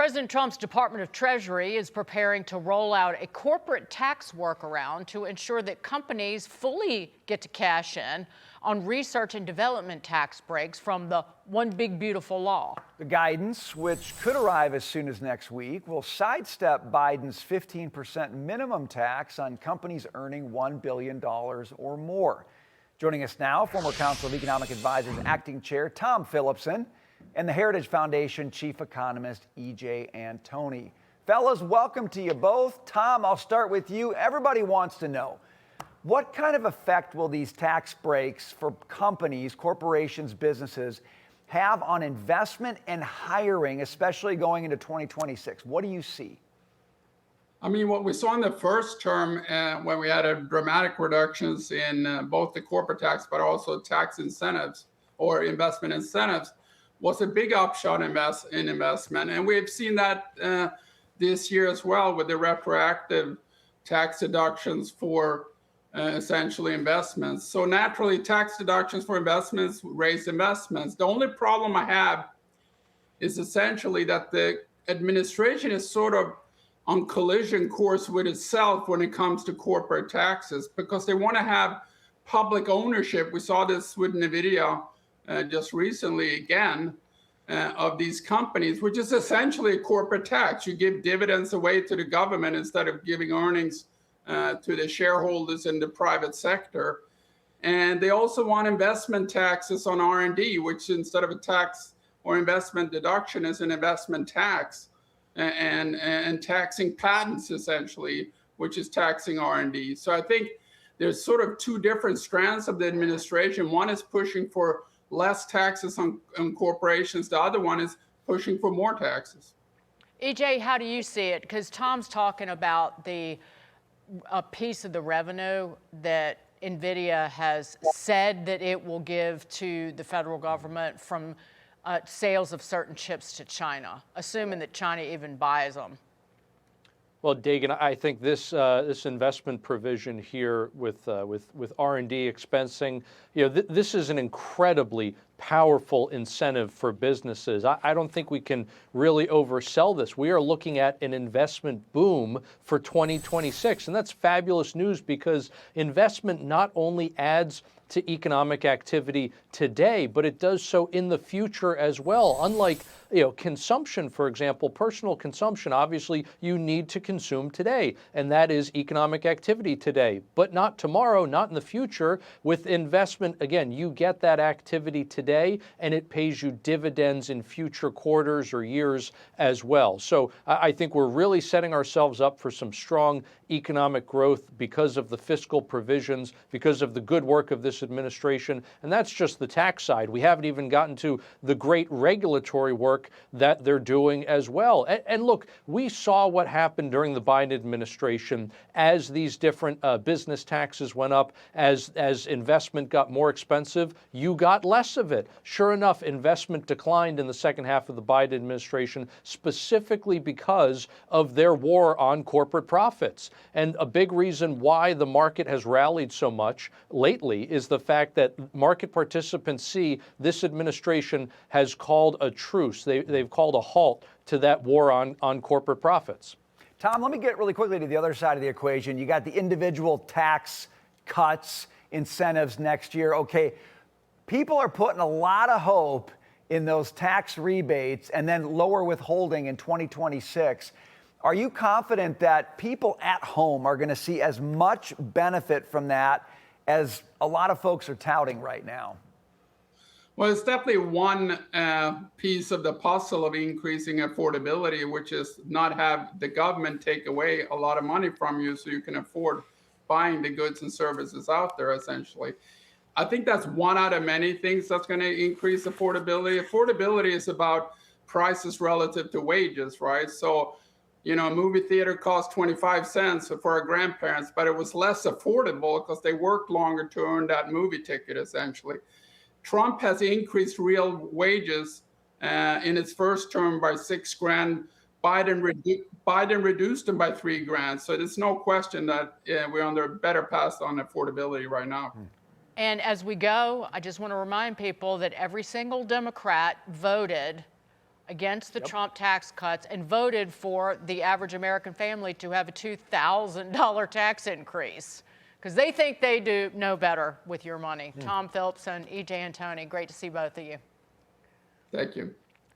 President Trump's Department of Treasury is preparing to roll out a corporate tax workaround to ensure that companies fully get to cash in on research and development tax breaks from the One Big Beautiful Law. The guidance, which could arrive as soon as next week, will sidestep Biden's 15% minimum tax on companies earning $1 billion or more. Joining us now, former Council of Economic Advisors Acting Chair Tom Philipson and the Heritage Foundation Chief Economist E.J. Antoni. Fellas, welcome to you both. Tom, I'll start with you. Everybody wants to know, what kind of effect will these tax breaks for companies, corporations, businesses have on investment and hiring, especially going into 2026? What do you see? I mean, what we saw in the first term when we had a dramatic reductions in both the corporate tax, but also tax incentives or investment incentives, was a big upshot in investment. And we've seen that this year as well with the retroactive tax deductions for essentially investments. So naturally, tax deductions for investments raise investments. The only problem I have is essentially that the administration is sort of on collision course with itself when it comes to corporate taxes, because they want to have public ownership. We saw this with NVIDIA just recently again of these companies, which is essentially a corporate tax. You give dividends away to the government instead of giving earnings to the shareholders in the private sector. And they also want investment taxes on R&D, which instead of a tax or investment deduction is an investment tax, and taxing patents essentially, which is taxing R&D. So I think there's sort of two different strands of the administration. One is pushing for less taxes on corporations. The other one is pushing for more taxes. EJ, how do you see it? Because Tom's talking about a piece of the revenue that NVIDIA has said that it will give to the federal government from sales of certain chips to China, assuming that China even buys them. Well, Dagan, I think this investment provision here with R&D expensing, this is an incredibly powerful incentive for businesses. I don't think we can really oversell this. We are looking at an investment boom for 2026, and that's fabulous news because investment not only adds to economic activity today, but it does so in the future as well. Unlike consumption, for example, personal consumption, obviously you need to consume today, and that is economic activity today, but not tomorrow, not in the future. With investment, again, you get that activity today, and it pays you dividends in future quarters or years as well. So I think we're really setting ourselves up for some strong economic growth because of the fiscal provisions, because of the good work of this administration, and that's just the tax side. We haven't even gotten to the great regulatory work that they're doing as well. And look, we saw what happened during the Biden administration as these different business taxes went up, as investment got more expensive, you got less of it. Sure enough, investment declined in the second half of the Biden administration, specifically because of their war on corporate profits. And a big reason why the market has rallied so much lately is the fact that market participants see this administration has called a truce. They've called a halt to that war on corporate profits. Tom, let me get really quickly to the other side of the equation. You got the individual tax cuts, incentives next year. Okay, people are putting a lot of hope in those tax rebates and then lower withholding in 2026. Are you confident that people at home are going to see as much benefit from that as a lot of folks are touting right now? Well, it's definitely one piece of the puzzle of increasing affordability, which is not have the government take away a lot of money from you so you can afford buying the goods and services out there, essentially. I think that's one out of many things that's going to increase affordability. Affordability is about prices relative to wages, right? So, a movie theater cost 25 cents for our grandparents, but it was less affordable because they worked longer to earn that movie ticket, essentially. Trump has increased real wages in his first term by $6,000. Biden reduced them by $3,000. So there's no question that we're on a better path on affordability right now. And as we go, I just want to remind people that every single Democrat voted against the Trump tax cuts and voted for the average American family to have a $2,000 tax increase because they think they do know better with your money. Tom Philipson, E.J. Antoni, great to see both of you. Thank you.